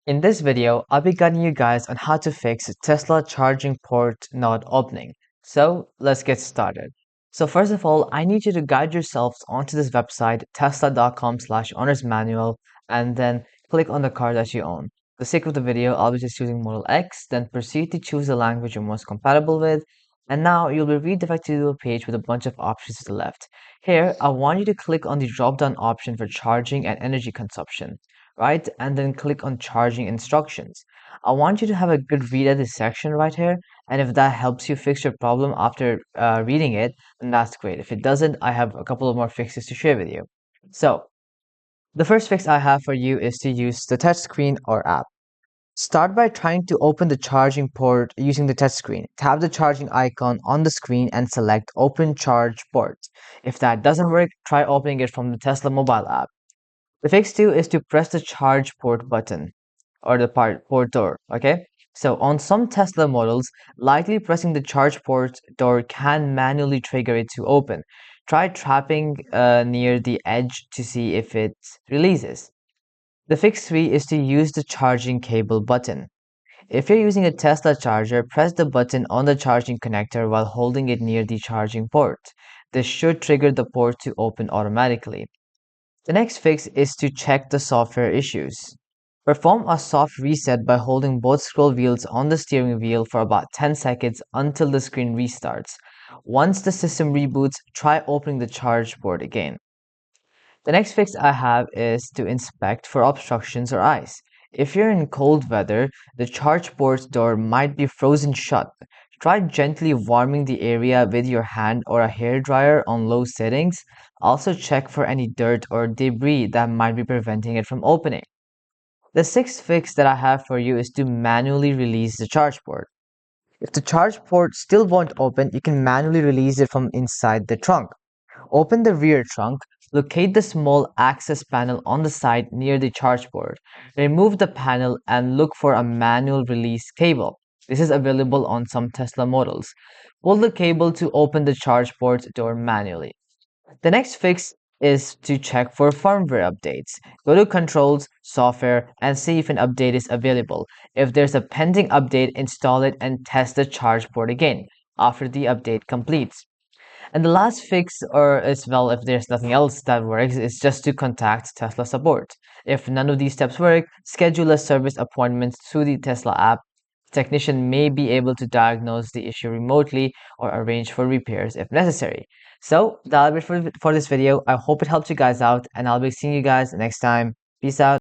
In this video, I'll be guiding you guys on how to fix Tesla charging port not opening. So let's get started. So first of all, I need you to guide yourselves onto this website, tesla.com/owner's manual, and then click on the car that you own. For the sake of the video, I'll be just choosing Model X, then proceed to choose the language you're most compatible with. And now you'll be redirected to a page with a bunch of options to the left. Here, I want you to click on the drop-down option for charging and energy consumption, right? And then click on charging instructions. I want you to have a good read at this section right here. And if that helps you fix your problem after reading it, then that's great. If it doesn't, I have a couple of more fixes to share with you. So the first fix I have for you is to use the touchscreen or app. Start by trying to open the charging port using the touchscreen. Tap the charging icon on the screen and select Open Charge Port. If that doesn't work, try opening it from the Tesla mobile app. The fix 2 is to press the charge port button or the port door, okay? So on some Tesla models, lightly pressing the charge port door can manually trigger it to open. Try tapping near the edge to see if it releases. The fix 3 is to use the charging cable button. If you're using a Tesla charger, press the button on the charging connector while holding it near the charging port. This should trigger the port to open automatically. The next fix is to check the software issues. Perform a soft reset by holding both scroll wheels on the steering wheel for about 10 seconds until the screen restarts. Once the system reboots, try opening the charge port again. The next fix I have is to inspect for obstructions or ice. If you're in cold weather, the charge port door might be frozen shut. Try gently warming the area with your hand or a hairdryer on low settings. Also check for any dirt or debris that might be preventing it from opening. The sixth fix that I have for you is to manually release the charge port. If the charge port still won't open, you can manually release it from inside the trunk. Open the rear trunk, locate the small access panel on the side near the charge port. Remove the panel and look for a manual release cable. This is available on some Tesla models. Pull the cable to open the charge port door manually. The next fix is to check for firmware updates. Go to Controls, Software, and see if an update is available. If there's a pending update, install it and test the charge port again after the update completes. And the last fix, or as well, if there's nothing else that works, is just to contact Tesla support. If none of these steps work, schedule a service appointment through the Tesla app. The technician may be able to diagnose the issue remotely or arrange for repairs if necessary. So that'll be it for this video. I hope it helped you guys out, and I'll be seeing you guys next time. Peace out.